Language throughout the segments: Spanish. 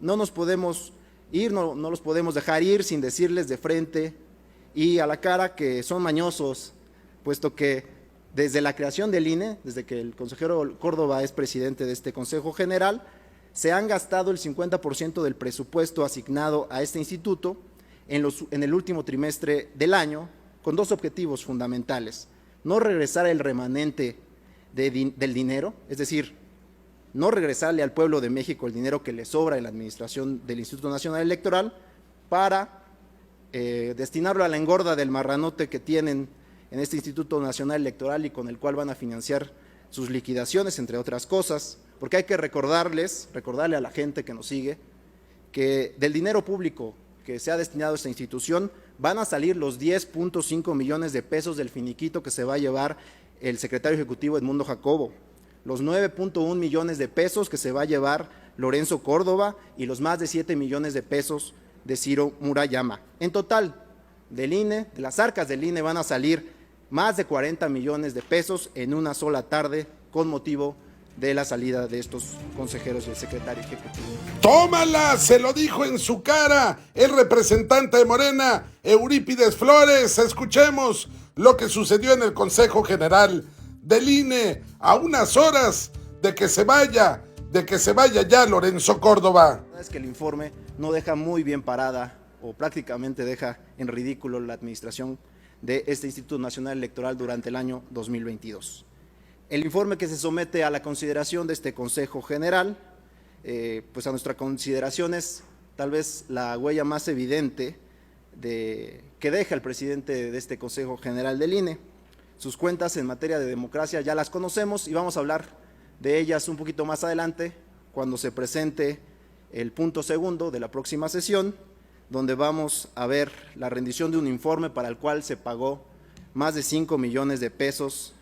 no nos podemos ir, no los podemos dejar ir sin decirles de frente y a la cara que son mañosos, puesto que desde la creación del INE, desde que el consejero Córdoba es presidente de este Consejo General, se han gastado el 50% del presupuesto asignado a este instituto en el último trimestre del año, con dos objetivos fundamentales: no regresar el remanente del dinero, es decir, no regresarle al pueblo de México el dinero que le sobra en la administración del Instituto Nacional Electoral para destinarlo a la engorda del marranote que tienen en este Instituto Nacional Electoral y con el cual van a financiar sus liquidaciones, entre otras cosas, porque hay que recordarle a la gente que nos sigue, que del dinero público que se ha destinado a esta institución van a salir los 10.5 millones de pesos del finiquito que se va a llevar el secretario ejecutivo Edmundo Jacobo, los 9.1 millones de pesos que se va a llevar Lorenzo Córdoba y los más de 7 millones de pesos de Ciro Murayama. En total, del INE, de las arcas del INE van a salir más de 40 millones de pesos en una sola tarde con motivo de la salida de estos consejeros y el secretario ejecutivo. ¡Tómala! Se lo dijo en su cara el representante de Morena, Eurípides Flores. Escuchemos lo que sucedió en el Consejo General del INE a unas horas de que se vaya ya Lorenzo Córdoba. La verdad es que el informe no deja muy bien parada o prácticamente deja en ridículo la administración de este Instituto Nacional Electoral durante el año 2022. El informe que se somete a la consideración de este Consejo General, pues a nuestra consideración es tal vez la huella más evidente que deja el presidente de este Consejo General del INE. Sus cuentas en materia de democracia ya las conocemos y vamos a hablar de ellas un poquito más adelante cuando se presente el punto segundo de la próxima sesión, donde vamos a ver la rendición de un informe para el cual se pagó más de 5 millones de pesos,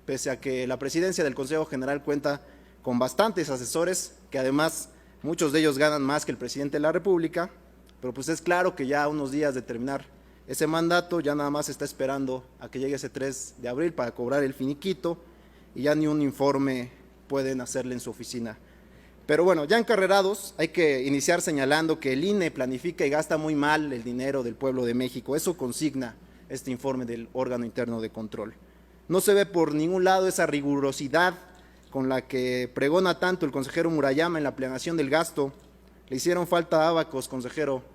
pese a que la presidencia del Consejo General cuenta con bastantes asesores, que además muchos de ellos ganan más que el presidente de la República, pero pues es claro que ya a unos días de terminar ese mandato ya nada más está esperando a que llegue ese 3 de abril para cobrar el finiquito y ya ni un informe pueden hacerle en su oficina. Pero bueno, ya encarrerados, hay que iniciar señalando que el INE planifica y gasta muy mal el dinero del pueblo de México. Eso consigna este informe del órgano interno de control. No se ve por ningún lado esa rigurosidad con la que pregona tanto el consejero Murayama en la planeación del gasto. Le hicieron falta ábacos, consejero,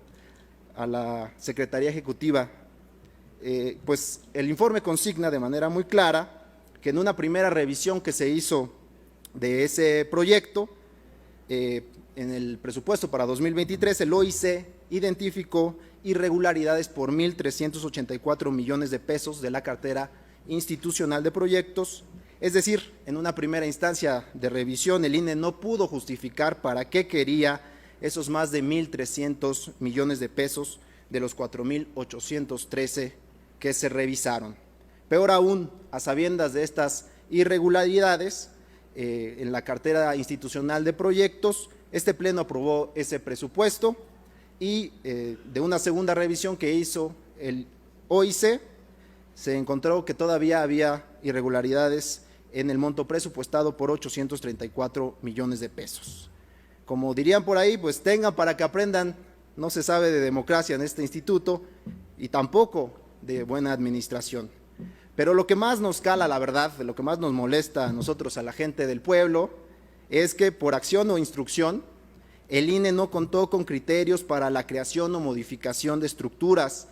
a la Secretaría Ejecutiva. Pues el informe consigna de manera muy clara que en una primera revisión que se hizo de ese proyecto, en el presupuesto para 2023, el OIC identificó irregularidades por 1.384 millones de pesos de la cartera institucional de proyectos. Es decir, en una primera instancia de revisión, el INE no pudo justificar para qué quería esos más de 1.300 millones de pesos de los 4.813 que se revisaron. Peor aún, a sabiendas de estas irregularidades, en la cartera institucional de proyectos, este pleno aprobó ese presupuesto y de una segunda revisión que hizo el OIC, se encontró que todavía había irregularidades en el monto presupuestado por 834 millones de pesos. Como dirían por ahí, pues tengan para que aprendan, no se sabe de democracia en este instituto y tampoco de buena administración. Pero lo que más nos cala, la verdad, lo que más nos molesta a nosotros, a la gente del pueblo, es que por acción o instrucción, el INE no contó con criterios para la creación o modificación de estructuras,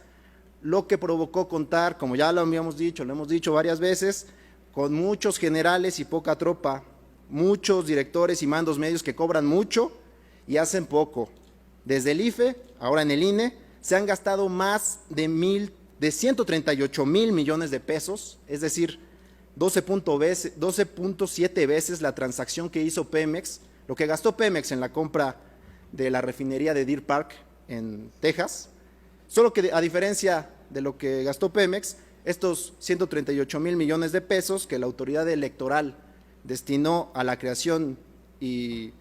lo que provocó contar, como ya lo habíamos dicho, lo hemos dicho varias veces, con muchos generales y poca tropa, muchos directores y mandos medios que cobran mucho y hacen poco. Desde el IFE, ahora en el INE, se han gastado más de 138 mil millones de pesos, es decir, 12.7 veces la transacción que hizo Pemex, lo que gastó Pemex en la compra de la refinería de Deer Park en Texas, solo que a diferencia de lo que gastó Pemex, estos 138 mil millones de pesos que la autoridad electoral destinó a la creación y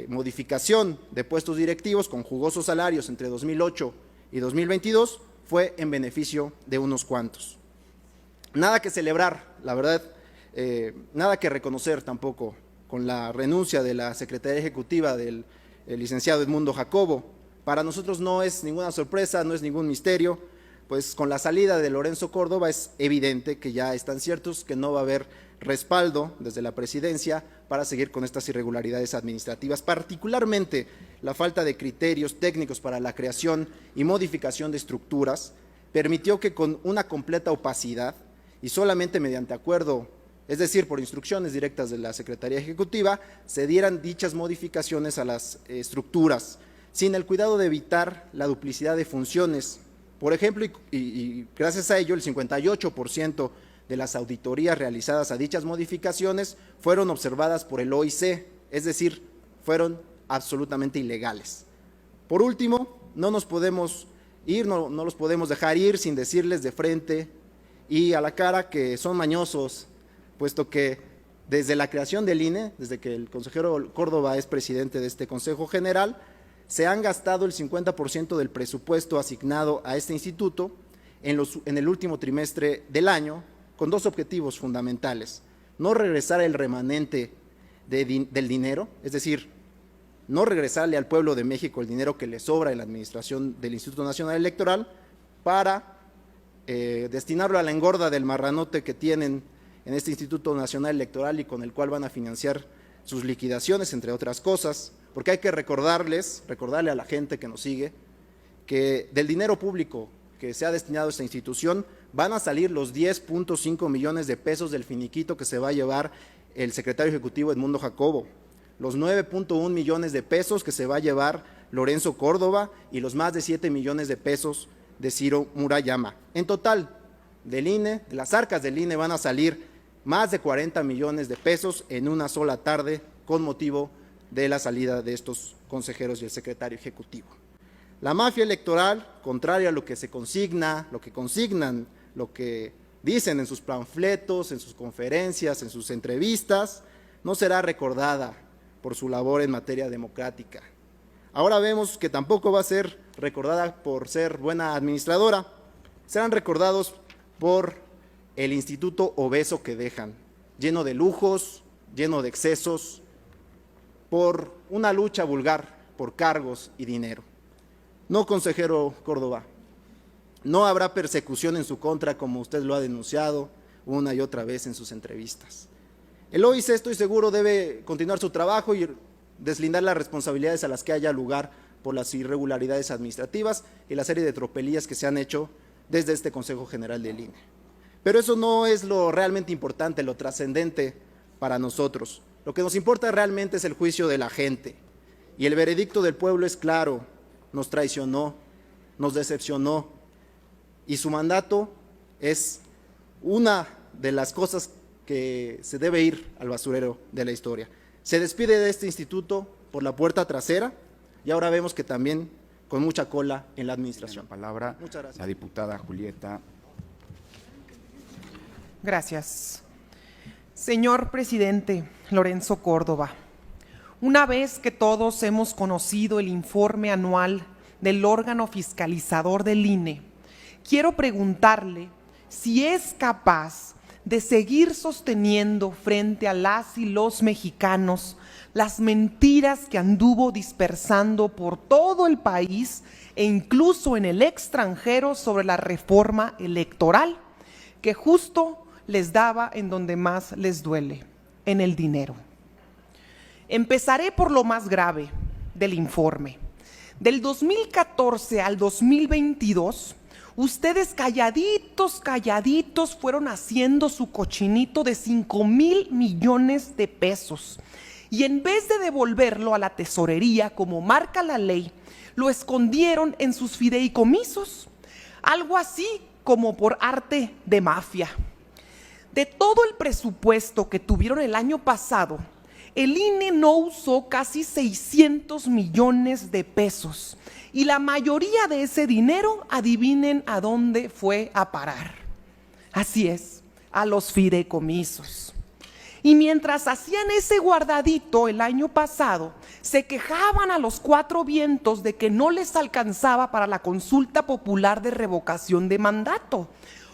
modificación de puestos directivos con jugosos salarios entre 2008 y 2022, fue en beneficio de unos cuantos. Nada que celebrar, la verdad, nada que reconocer tampoco con la renuncia de la Secretaría Ejecutiva del el licenciado Edmundo Jacobo. Para nosotros no es ninguna sorpresa, no es ningún misterio, pues con la salida de Lorenzo Córdoba es evidente que ya están ciertos que no va a haber respaldo desde la presidencia para seguir con estas irregularidades administrativas, particularmente la falta de criterios técnicos para la creación y modificación de estructuras permitió que con una completa opacidad y solamente mediante acuerdo, es decir, por instrucciones directas de la Secretaría Ejecutiva, se dieran dichas modificaciones a las estructuras, sin el cuidado de evitar la duplicidad de funciones. Por ejemplo, y gracias a ello, el 58% de las auditorías realizadas a dichas modificaciones fueron observadas por el OIC, es decir, fueron absolutamente ilegales. Por último, no nos podemos ir, no los podemos dejar ir sin decirles de frente y a la cara que son mañosos, puesto que desde la creación del INE, desde que el consejero Córdoba es presidente de este Consejo General, se han gastado el 50% del presupuesto asignado a este instituto en el último trimestre del año, con dos objetivos fundamentales: no regresar el remanente del dinero, es decir, no regresarle al pueblo de México el dinero que le sobra en la administración del Instituto Nacional Electoral para destinarlo a la engorda del marranote que tienen en este Instituto Nacional Electoral y con el cual van a financiar sus liquidaciones, entre otras cosas, porque hay que recordarle a la gente que nos sigue que del dinero público que se ha destinado a esta institución van a salir los 10.5 millones de pesos del finiquito que se va a llevar el secretario ejecutivo Edmundo Jacobo, los 9.1 millones de pesos que se va a llevar Lorenzo Córdoba y los más de 7 millones de pesos de Ciro Murayama. En total, del INE, de las arcas del INE van a salir más de 40 millones de pesos en una sola tarde con motivo de la salida de estos consejeros y el secretario ejecutivo. La mafia electoral, contrario a lo que se consigna, lo que consignan, lo que dicen en sus panfletos, en sus conferencias, en sus entrevistas, no será recordada por su labor en materia democrática. Ahora vemos que tampoco va a ser recordada por ser buena administradora, serán recordados por el instituto obeso que dejan, lleno de lujos, lleno de excesos, por una lucha vulgar por cargos y dinero. No, consejero Córdoba, no habrá persecución en su contra como usted lo ha denunciado una y otra vez en sus entrevistas. El OIC, estoy seguro, debe continuar su trabajo y deslindar las responsabilidades a las que haya lugar por las irregularidades administrativas y la serie de tropelías que se han hecho desde este Consejo General del INE. Pero eso no es lo realmente importante, lo trascendente para nosotros. Lo que nos importa realmente es el juicio de la gente. Y el veredicto del pueblo es claro: nos traicionó, nos decepcionó, y su mandato es una de las cosas que se debe ir al basurero de la historia. Se despide de este instituto por la puerta trasera y ahora vemos que también con mucha cola en la administración. Tiene la palabra la diputada Julieta. Gracias. Señor presidente Lorenzo Córdoba, una vez que todos hemos conocido el informe anual del órgano fiscalizador del INE, quiero preguntarle si es capaz de seguir sosteniendo frente a las y los mexicanos las mentiras que anduvo dispersando por todo el país e incluso en el extranjero sobre la reforma electoral, que justo les daba en donde más les duele, en el dinero. Empezaré por lo más grave del informe. Del 2014 al 2022, ustedes calladitos fueron haciendo su cochinito de 5,000 millones de pesos. Y en vez de devolverlo a la tesorería como marca la ley, lo escondieron en sus fideicomisos, algo así como por arte de mafia. De todo el presupuesto que tuvieron el año pasado, el INE no usó casi 600 millones de pesos y la mayoría de ese dinero, adivinen a dónde fue a parar. Así es, a los fideicomisos. Y mientras hacían ese guardadito el año pasado, se quejaban a los cuatro vientos de que no les alcanzaba para la consulta popular de revocación de mandato.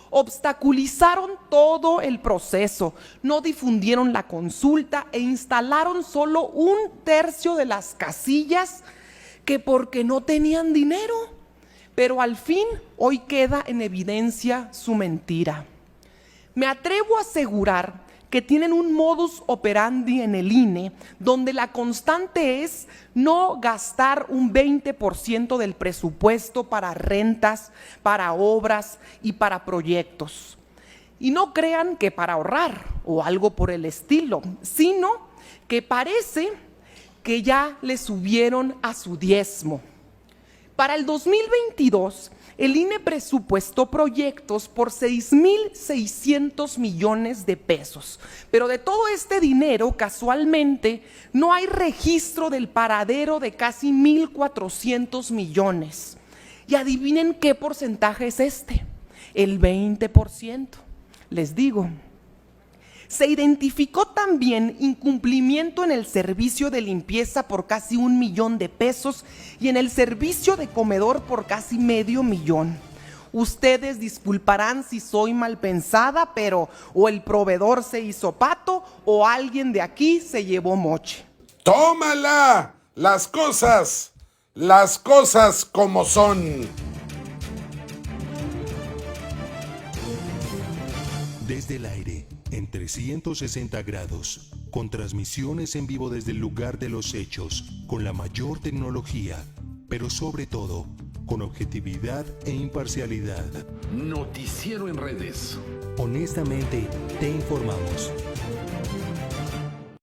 obstaculizaron todo el proceso, no difundieron la consulta e instalaron solo 1/3 de las casillas que porque no tenían dinero. Pero al fin, hoy queda en evidencia su mentira. Me atrevo a asegurar que tienen un modus operandi en el INE donde la constante es no gastar un 20% del presupuesto para rentas, para obras y para proyectos. Y no crean que para ahorrar o algo por el estilo, sino que parece que ya le subieron a su diezmo. Para el 2022, el INE presupuestó proyectos por 6,600 millones de pesos. Pero de todo este dinero, casualmente, no hay registro del paradero de casi 1,400 millones. Y adivinen qué porcentaje es este, el 20%. Les digo. Se identificó también incumplimiento en el servicio de limpieza por casi 1 millón de pesos y en el servicio de comedor por casi medio millón. Ustedes disculparán si soy mal pensada, pero o el proveedor se hizo pato o alguien de aquí se llevó moche. ¡Tómala! Las cosas como son. Desde el aire, en 360 grados, con transmisiones en vivo desde el lugar de los hechos, con la mayor tecnología, pero sobre todo, con objetividad e imparcialidad. Noticiero en redes. Honestamente, te informamos.